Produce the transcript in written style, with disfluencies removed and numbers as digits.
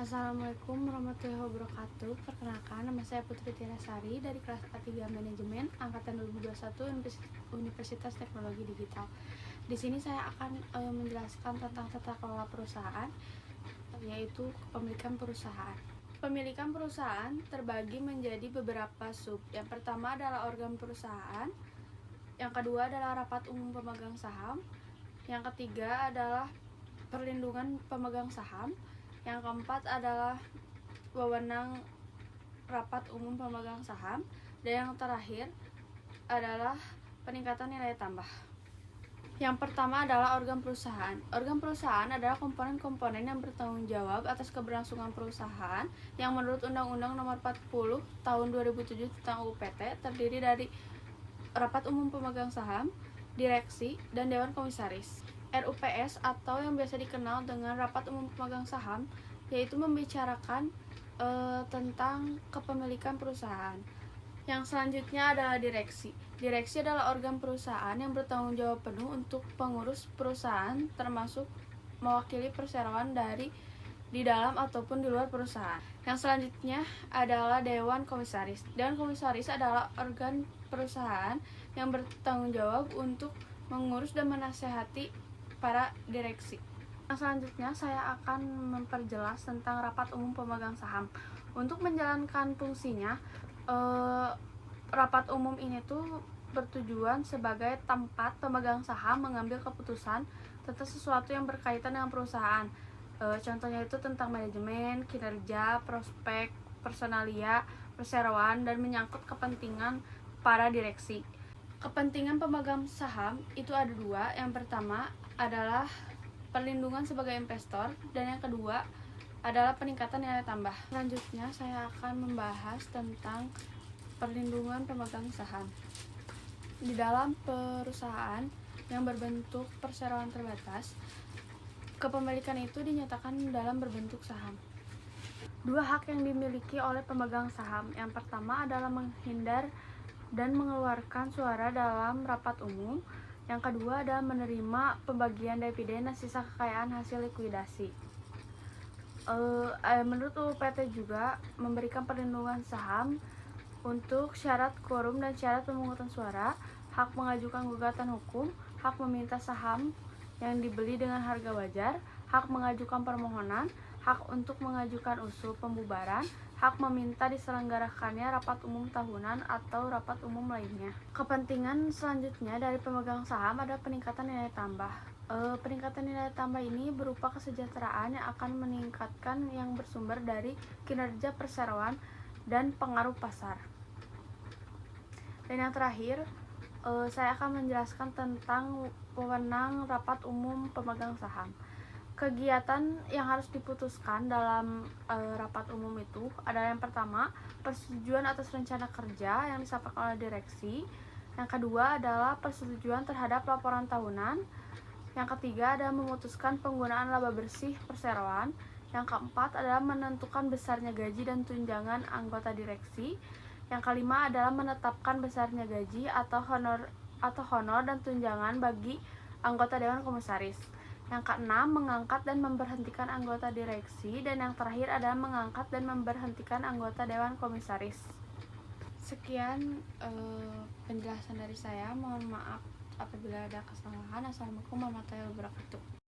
Assalamualaikum warahmatullahi wabarakatuh. Perkenalkan, nama saya Putri Tiarasari dari kelas A3 Manajemen angkatan 2021 Universitas Teknologi Digital. Di sini saya akan menjelaskan tentang tata kelola perusahaan, yaitu kepemilikan perusahaan. Pemilikan perusahaan terbagi menjadi beberapa sub. Yang pertama adalah organ perusahaan, yang kedua adalah rapat umum pemegang saham, yang ketiga adalah perlindungan pemegang saham, yang keempat adalah wewenang rapat umum pemegang saham, dan yang terakhir adalah peningkatan nilai tambah. Yang pertama adalah organ perusahaan. Organ perusahaan adalah komponen-komponen yang bertanggung jawab atas keberlangsungan perusahaan yang menurut Undang-Undang Nomor 40 Tahun 2007 tentang UPT terdiri dari rapat umum pemegang saham, direksi, dan dewan komisaris. RUPS atau yang biasa dikenal dengan rapat umum pemegang saham yaitu membicarakan tentang kepemilikan perusahaan. Yang selanjutnya adalah direksi. Direksi adalah organ perusahaan yang bertanggung jawab penuh untuk pengurus perusahaan, termasuk mewakili perseroan di dalam ataupun di luar perusahaan. Yang selanjutnya adalah dewan komisaris. Dewan komisaris adalah organ perusahaan yang bertanggung jawab untuk mengurus dan menasehati para direksi. Yang selanjutnya saya akan memperjelas tentang rapat umum pemegang saham. Untuk menjalankan fungsinya, rapat umum ini tuh bertujuan sebagai tempat pemegang saham mengambil keputusan tentang sesuatu yang berkaitan dengan perusahaan. Contohnya itu tentang manajemen, kinerja, prospek, personalia, perseroan, dan menyangkut kepentingan para direksi. Kepentingan pemegang saham itu ada dua. Yang pertama adalah perlindungan sebagai investor, dan yang kedua adalah peningkatan nilai tambah. Selanjutnya saya akan membahas tentang perlindungan pemegang saham. Di dalam perusahaan yang berbentuk perseroan terbatas, kepemilikan itu dinyatakan dalam berbentuk saham. Dua hak yang dimiliki oleh pemegang saham. Yang pertama adalah menghindar dan mengeluarkan suara dalam rapat umum. Yang kedua adalah menerima pembagian dividen dan sisa kekayaan hasil likuidasi. Menurut UPT juga memberikan perlindungan saham untuk syarat quorum dan syarat pemungutan suara, hak mengajukan gugatan hukum, hak meminta saham yang dibeli dengan harga wajar, hak mengajukan permohonan, hak untuk mengajukan usul pembubaran, hak meminta diselenggarakannya rapat umum tahunan atau rapat umum lainnya. Kepentingan selanjutnya dari pemegang saham adalah peningkatan nilai tambah. Peningkatan nilai tambah ini berupa kesejahteraan yang akan meningkatkan yang bersumber dari kinerja perseroan dan pengaruh pasar. Dan yang terakhir, saya akan menjelaskan tentang wewenang rapat umum pemegang saham. Kegiatan yang harus diputuskan dalam rapat umum itu adalah yang pertama, persetujuan atas rencana kerja yang disampaikan oleh direksi. Yang kedua adalah persetujuan terhadap laporan tahunan. Yang ketiga adalah memutuskan penggunaan laba bersih perseroan. Yang keempat adalah menentukan besarnya gaji dan tunjangan anggota direksi. Yang kelima adalah menetapkan besarnya gaji atau honor dan tunjangan bagi anggota dewan komisaris. Yang keenam, mengangkat dan memberhentikan anggota direksi. Dan yang terakhir adalah mengangkat dan memberhentikan anggota dewan komisaris. Sekian penjelasan dari saya. Mohon maaf apabila ada kesalahan. Assalamualaikum warahmatullahi wabarakatuh.